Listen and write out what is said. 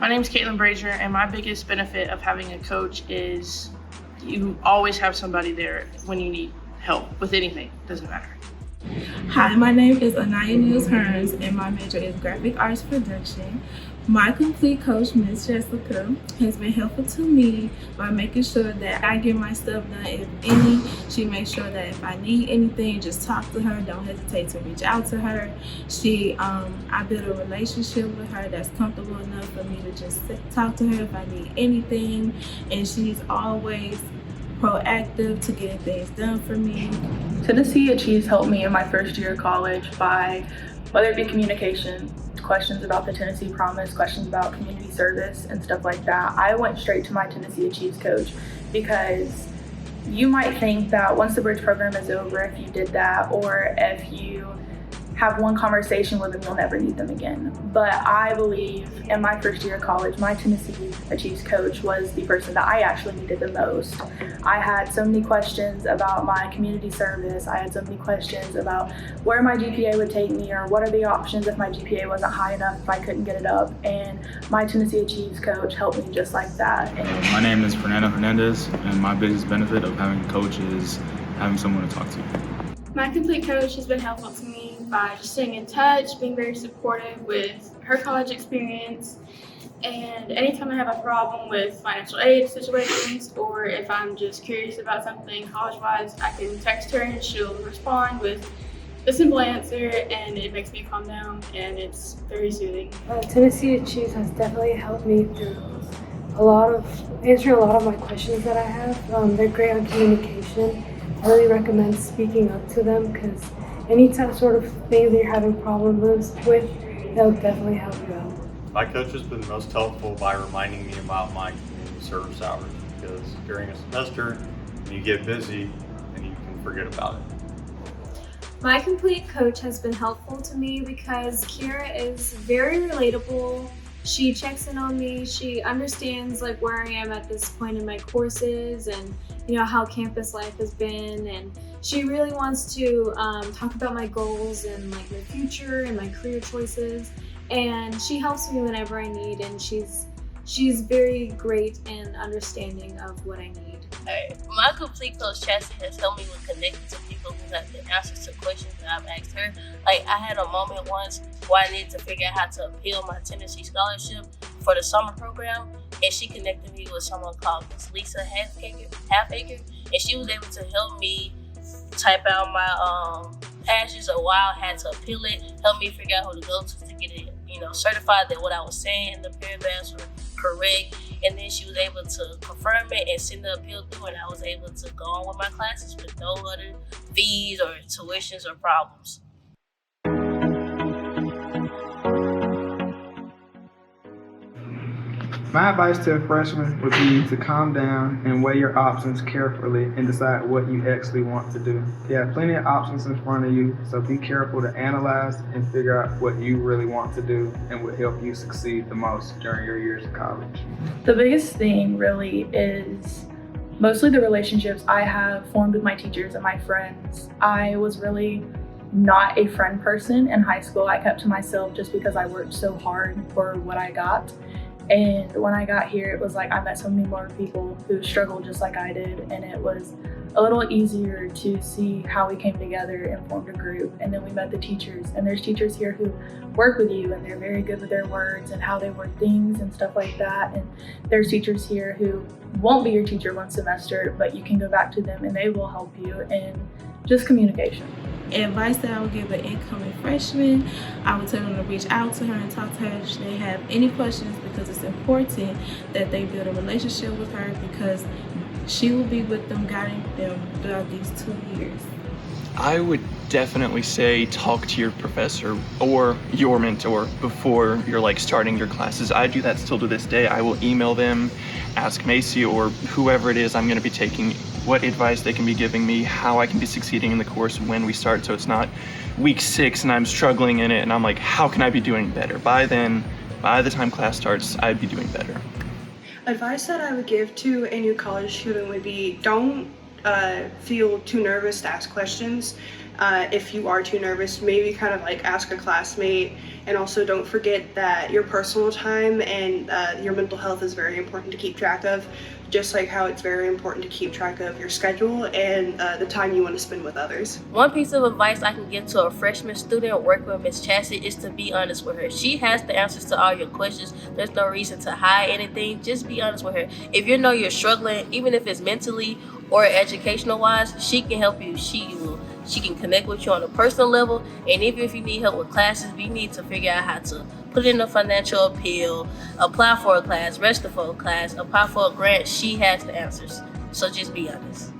My name is Caitlin Brazier, and my biggest benefit of having a coach is you always have somebody there when you need help with anything. Doesn't matter. Hi, my name is Anaya Niels Hearns, and my major is graphic arts production. My complete coach, Ms. Jessica, has been helpful to me by making sure that I get my stuff done. If any, she makes sure that if I need anything, just talk to her. Don't hesitate to reach out to her. I built a relationship with her that's comfortable enough for me to just talk to her if I need anything, and she's always proactive to getting things done for me. tnAchieves helped me in my first year of college by whether it be communication, questions about the Tennessee Promise, questions about community service and stuff like that. I went straight to my tnAchieves coach because you might think that once the bridge program is over, if you did that or if you have one conversation with them, you'll never need them again. But I believe in my first year of college, my tnAchieves coach was the person that I actually needed the most. I had so many questions about my community service. I had so many questions about where my GPA would take me or what are the options if my GPA wasn't high enough, if I couldn't get it up. And my tnAchieves coach helped me just like that. My name is Fernando Hernandez, and my biggest benefit of having a coach is having someone to talk to. My complete coach has been helpful to me by just staying in touch, being very supportive with her college experience, and anytime I have a problem with financial aid situations or if I'm just curious about something college-wise, I can text her and she'll respond with a simple answer, and it makes me calm down and it's very soothing. tnAchieves has definitely helped me through answering a lot of my questions that I have. They're great on communication. I really recommend speaking up to them because any sort of thing that you're having problems with, they'll definitely help you out. My coach has been most helpful by reminding me about my community service hours because during a semester, you get busy and you can forget about it. My complete coach has been helpful to me because Kira is very relatable. She checks in on me. She understands where I am at this point in my courses and how campus life has been, and she really wants to talk about my goals and my future and my career choices, and she helps me whenever I need, and she's very great and understanding of what I need. My complete coach Chassie has helped me with connecting to people who have the answers to questions that I've asked her. I had a moment once where I needed to figure out how to appeal my Tennessee scholarship for the summer program, and she connected me with someone called Miss Lisa Halfacre, and she was able to help me type out my passages or why I had to appeal it, help me figure out who to go to get it, certified that what I was saying in the paragraphs were correct. And then she was able to confirm it and send the appeal through, and I was able to go on with my classes with no other fees or tuitions or problems. My advice to a freshman would be to calm down and weigh your options carefully and decide what you actually want to do. You have plenty of options in front of you, so be careful to analyze and figure out what you really want to do and what help you succeed the most during your years of college. The biggest thing really is mostly the relationships I have formed with my teachers and my friends. I was really not a friend person in high school. I kept to myself just because I worked so hard for what I got. And when I got here, it was I met so many more people who struggled just like I did, and it was a little easier to see how we came together and formed a group. And then we met the teachers, and there's teachers here who work with you and they're very good with their words and how they word things and stuff like that. And there's teachers here who won't be your teacher one semester, but you can go back to them and they will help you, and just communication. Advice that I would give an incoming freshman, I would tell them to reach out to her and talk to her if they have any questions, because it's important that they build a relationship with her because she will be with them, guiding them throughout these 2 years. I would definitely say talk to your professor or your mentor before you're starting your classes. I do that still to this day. I will email them, ask Macy or whoever it is I'm going to be taking what advice they can be giving me, how I can be succeeding in the course when we start, so it's not week 6 and I'm struggling in it and I'm like, how can I be doing better? By the time class starts, I'd be doing better. Advice that I would give to a new college student would be don't feel too nervous to ask questions. if you are too nervous, maybe kind of like ask a classmate. And also don't forget that your personal time and your mental health is very important to keep track of, just like how it's very important to keep track of your schedule and the time you want to spend with others. One piece of advice I can give to a freshman student working with Miss Chassie is to be honest with her. She has the answers to all your questions. There's no reason to hide anything. Just be honest with her. If you know you're struggling, even if it's mentally or educational wise, she can help you. She can connect with you on a personal level, and even if you need help with classes, you need to figure out how to put in a financial appeal, apply for a class, register for a class, apply for a grant. She has the answers. So just be honest.